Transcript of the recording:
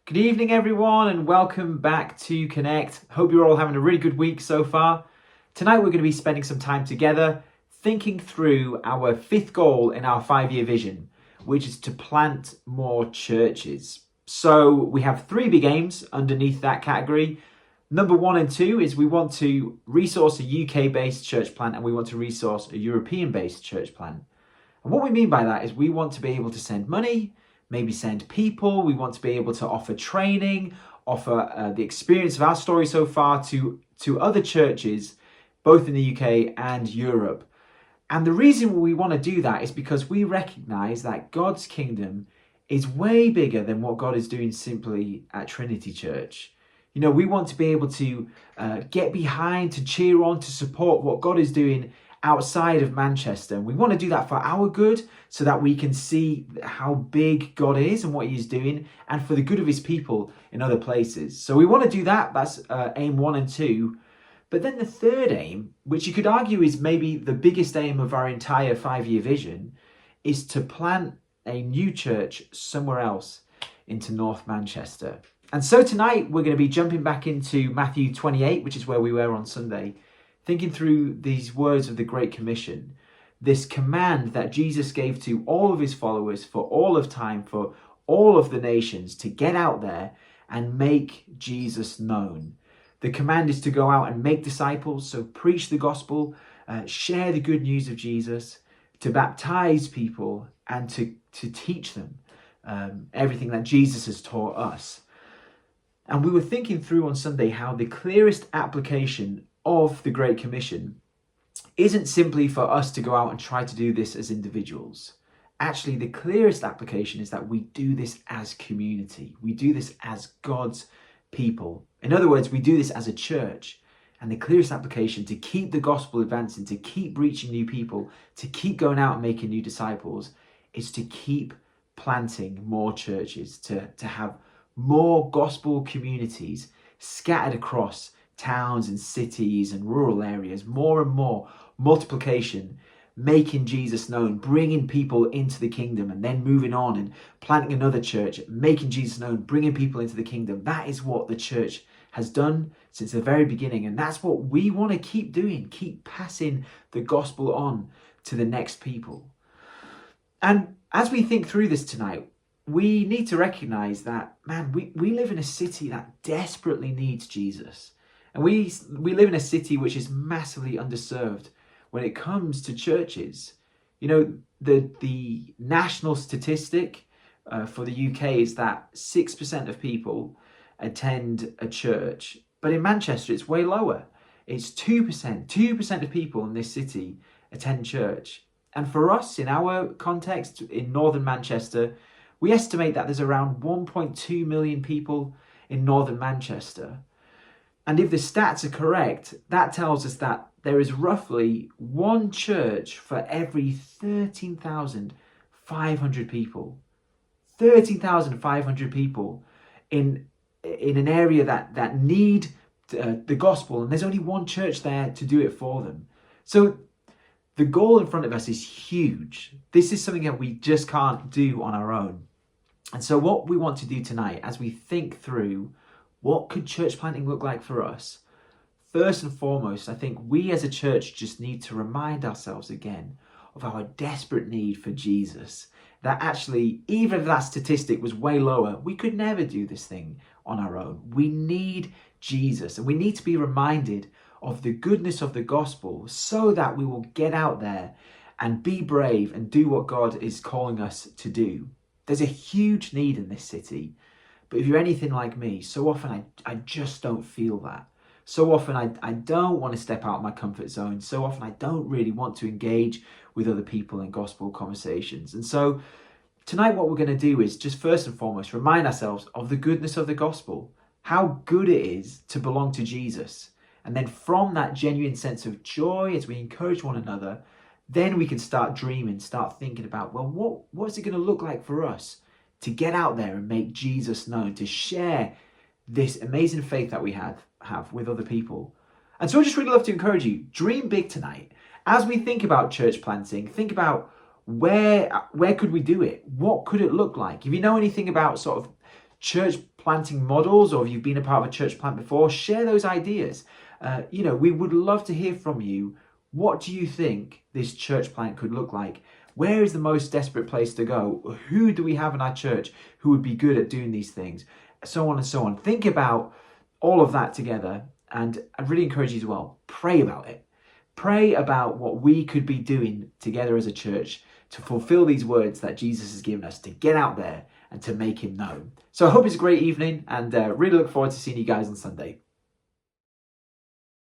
Good evening, everyone, and welcome back to Connect. Hope you're all having a really good week so far. Tonight, we're going to be spending some time together thinking through our fifth goal in our 5-year vision, which is to plant more churches. So we have 3 big aims underneath that category. Number 1 and 2 is we want to resource a UK-based church plant and we want to resource a European-based church plant. And what we mean by that is we want to be able to send money, maybe send people. We want to be able to offer training, offer the experience of our story so far to other churches, both in the UK and Europe. And the reason we want to do that is because we recognize that God's kingdom is way bigger than what God is doing simply at Trinity Church. You know, we want to be able to get behind, to cheer on, to support what God is doing outside of Manchester. And we want to do that for our good so that we can see how big God is and what he's doing and for the good of his people in other places. So we want to do that. That's aim 1 and 2. But then the third aim, which you could argue is maybe the biggest aim of our entire 5-year vision, is to plant a new church somewhere else into North Manchester. And so tonight we're going to be jumping back into Matthew 28, which is where we were on Sunday, thinking through these words of the Great Commission, this command that Jesus gave to all of his followers for all of time, for all of the nations, to get out there and make Jesus known. The command is to go out and make disciples, so preach the gospel, share the good news of Jesus, to baptize people and to teach them everything that Jesus has taught us. And we were thinking through on Sunday how the clearest application of the Great Commission isn't simply for us to go out and try to do this as individuals. Actually, the clearest application is that we do this as community. We do this as God's people. In other words, we do this as a church. And the clearest application to keep the gospel advancing, to keep reaching new people, to keep going out and making new disciples, is to keep planting more churches, to have more gospel communities scattered across towns and cities and rural areas, more and more multiplication, making Jesus known, bringing people into the kingdom, and then moving on and planting another church, making Jesus known, bringing people into the kingdom. That is what the church has done since the very beginning, and that's what we want to keep doing, keep passing the gospel on to the next people. And as we think through this tonight, we need to recognize that, man, we live in a city that desperately needs Jesus. And we live in a city which is massively underserved when it comes to churches. You know, the national statistic for the UK is that 6% of people attend a church. But in Manchester, it's way lower. It's 2%. 2% of people in this city attend church. And for us, in our context, in northern Manchester, we estimate that there's around 1.2 million people in northern Manchester. And if the stats are correct, that tells us that there is roughly one church for every 13,500 people. 13,500 people in an area that need the gospel, and there's only one church there to do it for them. So the goal in front of us is huge. This is something that we just can't do on our own. And so what we want to do tonight, as we think through what could church planting look like for us, first and foremost, I think we as a church just need to remind ourselves again of our desperate need for Jesus. That actually, even if that statistic was way lower, we could never do this thing on our own. We need Jesus, and we need to be reminded of the goodness of the gospel so that we will get out there and be brave and do what God is calling us to do. There's a huge need in this city, but if you're anything like me, so often I just don't feel that. So often I don't want to step out of my comfort zone. So often I don't really want to engage with other people in gospel conversations. And so tonight what we're going to do is just first and foremost remind ourselves of the goodness of the gospel, how good it is to belong to Jesus. And then from that genuine sense of joy as we encourage one another, then we can start dreaming, start thinking about, well, what's it going to look like for us to get out there and make Jesus known, to share this amazing faith that we have with other people. And so I just really love to encourage you, dream big tonight. As we think about church planting, think about where could we do it? What could it look like? If you know anything about sort of church planting models, or if you've been a part of a church plant before, share those ideas. We would love to hear from you. What do you think this church plant could look like? Where is the most desperate place to go? Who do we have in our church who would be good at doing these things? So on and so on. Think about all of that together, and I really encourage you as well, pray about it. Pray about what we could be doing together as a church to fulfill these words that Jesus has given us, to get out there and to make him known. So I hope it's a great evening, and really look forward to seeing you guys on Sunday.